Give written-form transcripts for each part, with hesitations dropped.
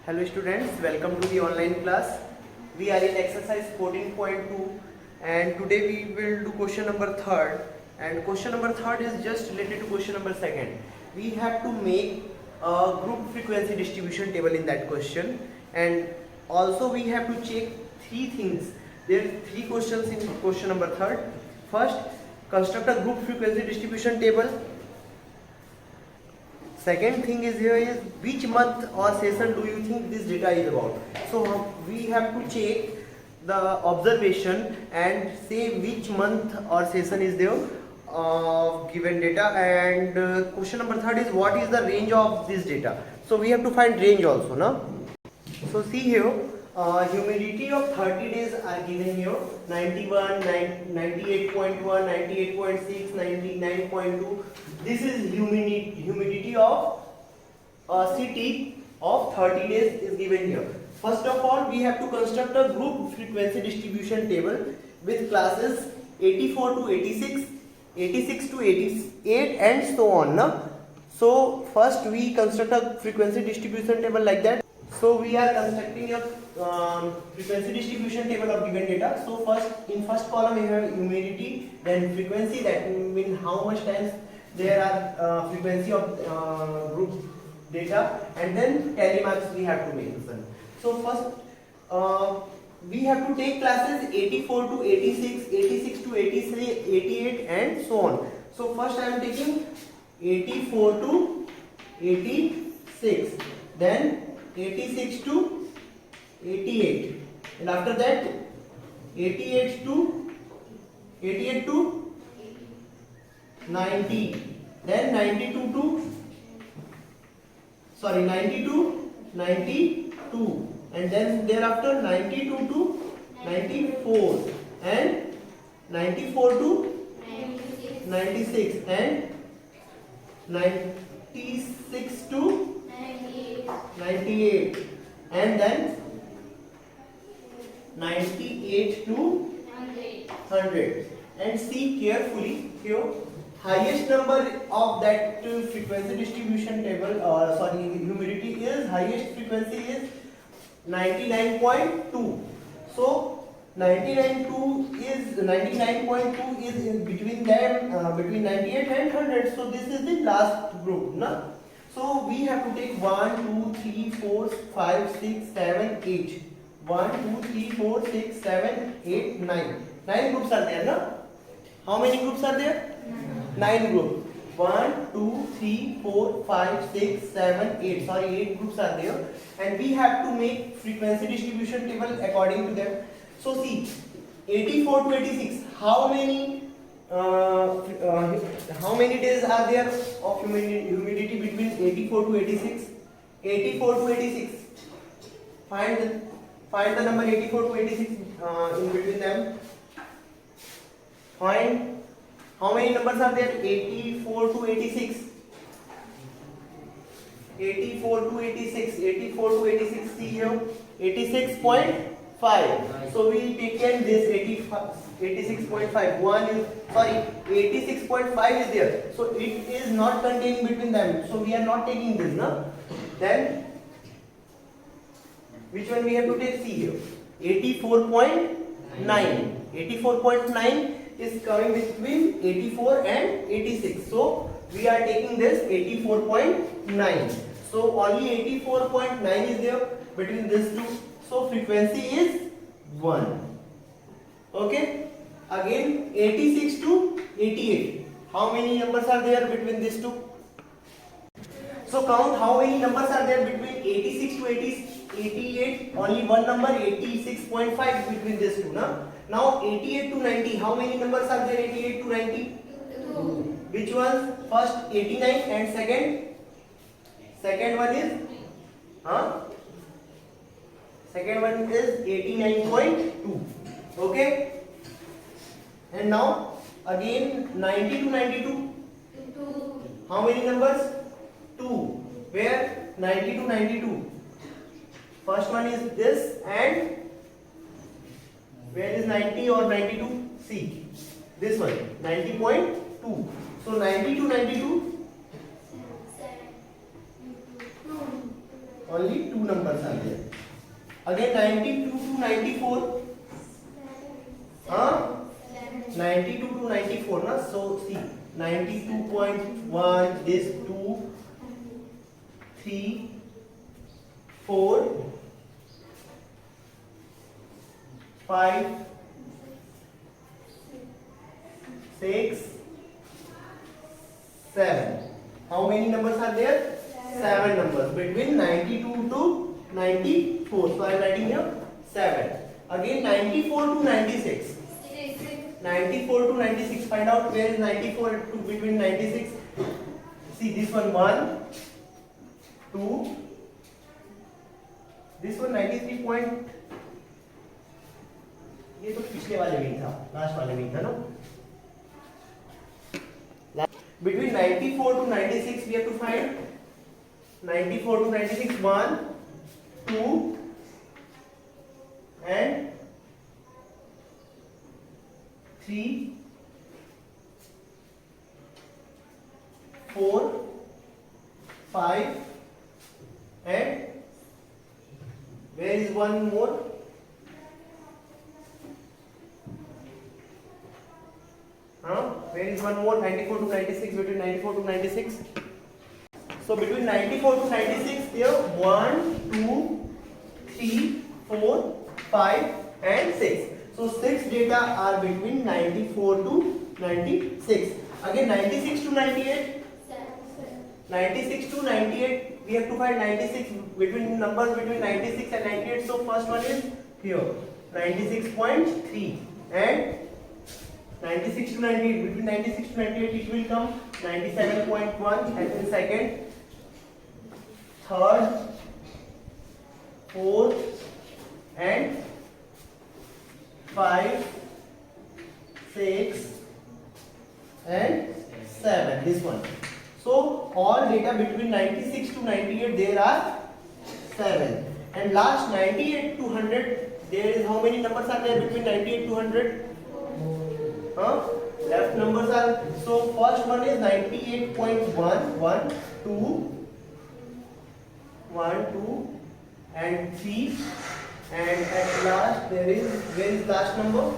Hello students, welcome to the online class. We are in exercise 14.2 and today we will do question number 3rd, and question number 3rd is just related to question number 2nd. We have to make a group frequency distribution table in that question, and also we have to check three things. There are three questions in question number 3rd. First, construct a group frequency distribution table. Second thing is here is which month or session do you think this data is about. So we have to check the observation and say which month or session is there given data, and question number 3rd is what is the range of this data. So we have to find range also, no? So see here, humidity of 30 days are given here, 91, 98.1, 98.6, 99.2. This is humidity of a city of 30 days is given here. First of all, we have to construct a group frequency distribution table with classes 84 to 86, 86 to 88 and so on. No? So first we construct a frequency distribution table like that. So we are constructing a frequency distribution table of given data. So first column we have humidity, then frequency, that means how much times there are frequency of group data, and then tally marks we have to make. So first we have to take classes 84 to 86, 86 to 83, 88 and so on. So first I am taking 84 to 86, then 86 to 88, and after that 88 to 90, then 90 to 92, and then thereafter 92 to 94, and 94 to 96, and 96 to 98, and then 98 to 100. And see carefully here, highest number of that frequency distribution table, humidity is highest frequency is 99.2. So 99.2 is in between them, between 98 and 100. So this is the last group, no? So we have to take 1, 2, 3, 4, 5, 6, 7, 8. 1, 2, 3, 4, 6, 7, 8, 9. 9 groups are there, no? How many groups are there? 9 groups. 1, 2, 3, 4, 5, 6, 7, 8. Sorry, 8 groups are there. And we have to make frequency distribution table according to them. So see, 84 to 86. How many days are there of humidity between 84 to 86? 84 to 86. Find the number 84 to 86 in between them. Find how many numbers are there? 84 to 86. 84 to 86. 84 to 86. See here, 86.5. So we taken this 86.5. 86.5 is there. So it is not contained between them. So we are not taking this, no? Then which one we have to take? See here, 84.9. 84.9 is coming between 84 and 86. So we are taking this 84.9. So only 84.9 is there between these two. So frequency is 1. Okay. Again 86 to 88. How many numbers are there between these two? So count how many numbers are there between 86 to 88. Only one number, 86.5 between these two. Now 88 to 90. How many numbers are there? 88 to 90. 2. Which one? First 89 and second one is second one is 89.2. Okay. And now again 90 to 92. 2. How many numbers? 2. Where? 90 to 92. First one is this, and where is 90 or 92? See, this one, 90.2. So 90 to 92. Only two numbers are there. Again 92 to 94. Huh? 92 to 94 na? So see 92.1, this 2, 3, 4, 5, 6, 7. How many numbers are there? 7 numbers between 92 to 94. So I am writing here 7. Again 94 to 96. 94 to 96. Find out where is 94 to between 96. See this one 1, 2. This one 93 point. ये तो पिछले वाले में था, last वाले में था ना. Between 94 to 96 we have to find 94 to 96 1, 2 and 3, 4, 5 and where is one more? Where is one more? 94 to 96, between 94 to 96. So between 94 to 96 here 1, 2, 3, 4, 5 and 6. So 6 data are between 94 to 96. Again 96 to 98. 96 to 98 we have to find 96 between numbers between 96 and 98. So first one is here 96.3 and 96 to 98, between 96 to 98 it will come 97.1 and then second, third, fourth and 5, 6 and 7, this one. So all data between 96 to 98 there are 7 and last 98 to 100 there is how many numbers are there between 98 to 100? Left numbers are, so first one is 98.1, 1, 2, 1, 2 and 3 and at last there is, where is last number?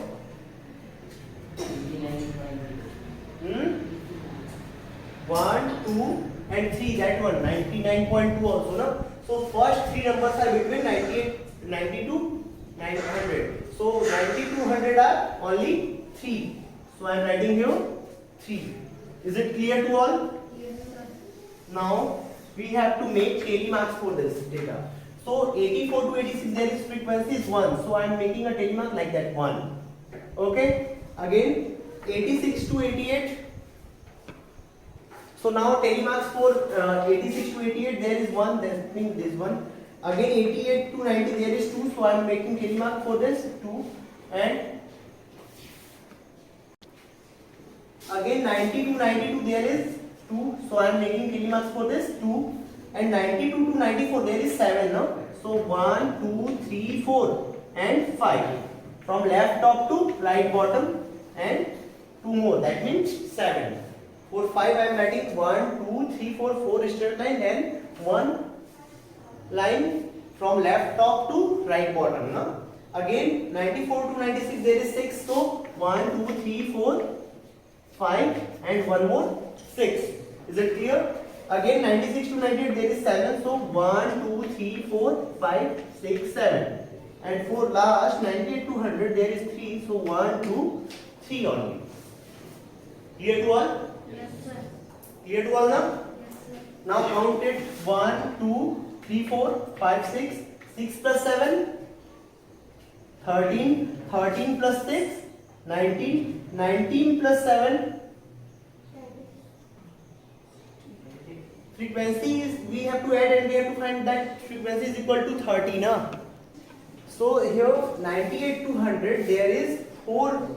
1, 2 and 3, that one 99.2 also no? So first three numbers are between 98, 90 to 900. So 90 to 100 are only 3. So I am writing here 3. Is it clear to all? Yes, sir. Now we have to make tally marks for this data. So 84 to 86 there is frequency is 1. So I am making a tally mark like that 1. Okay. Again 86 to 88. So now tally marks for 86 to 88 there is 1. That means this one. Again 88 to 90 there is 2. So I am making tally mark for this 2 and again 90 to 92 there is 2, so I am making tally marks for this 2 and 92 to 94 there is 7 no? So 1, 2, 3, 4 and 5 from left top to right bottom and 2 more, that means 7. For 5 I am writing 1, 2, 3, 4, 4 straight line and 1 line from left top to right bottom no? Again 94 to 96 there is 6, so 1, 2, 3, 4 5 and one more 6. Is it clear? Again 96 to 98 there is 7. So 1, 2, 3, 4, 5, 6, 7. And for last 98 to 100 there is 3. So 1, 2, 3 only. Clear to all? Yes, sir. Clear to all now? Yes, sir. Now count it 1, 2, 3, 4, 5, 6. 6 plus 7. 13. 13 plus 6. 19. 19 plus 7. Frequency is, we have to add and we have to find that frequency is equal to 30 na? So here 98 to 100 there is 4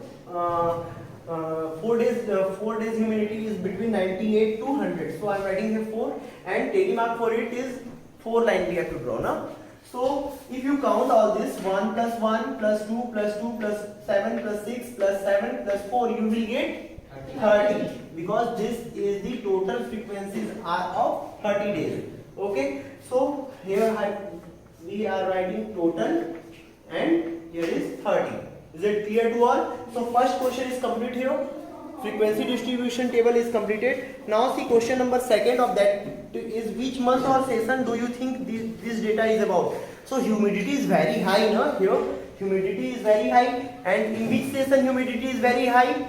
days humidity is between 98 to 100. So I am writing here 4 and tally mark for it is 4 line we have to draw na? So if you count all this 1 plus 1 plus 2 plus 2 plus 7 plus 6 plus 7 plus 4 you will get 30 because this is the total frequencies are of 30 days. Okay, so here we are writing total and here is 30. Is it clear to all? So first question is complete here. Frequency distribution table is completed. Now see question number second of that is which month or season do you think this data is about? So humidity is very high, no? Here humidity is very high, and in which season humidity is very high?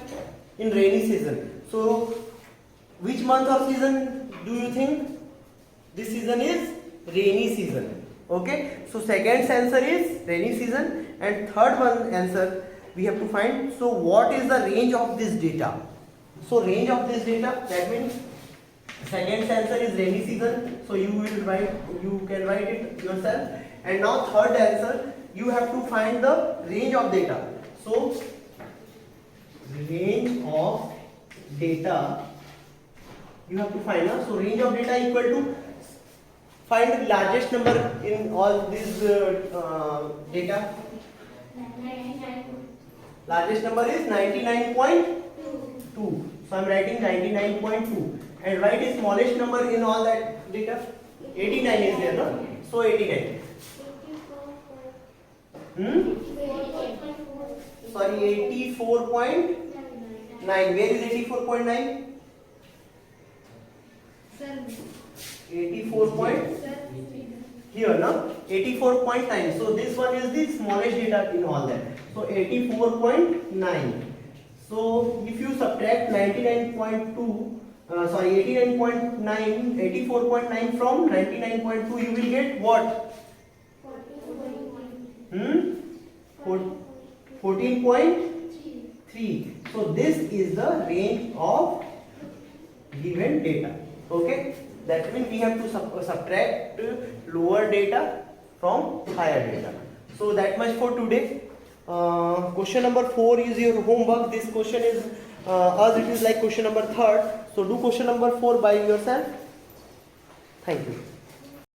In rainy season. So which month or season do you think? This season is rainy season. Okay, so second answer is rainy season, and third one answer we have to find. So what is the range of this data? So range of this data, that means second answer is rainy season, so you can write it yourself. And now third answer, you have to find the range of data. So range of data you have to find. So range of data equal to, find the largest number in all these data. Largest number is 99.2. So I am writing 99.2, and write the smallest number in all that data. 89 is there, no? So 89. Sorry, 84.9. Where is 84.9? 84. Here, no? 84.9. So this one is the smallest data in all that. So 84.9. So if you subtract 99.2, 84.9 from 99.2, you will get what? 14.3. So this is the range of given data. Okay, that means we have to subtract lower data from higher data. So that much for today. Question number 4 is your homework. This question is as it is like question number 3rd. So do question number 4 by yourself. Thank you.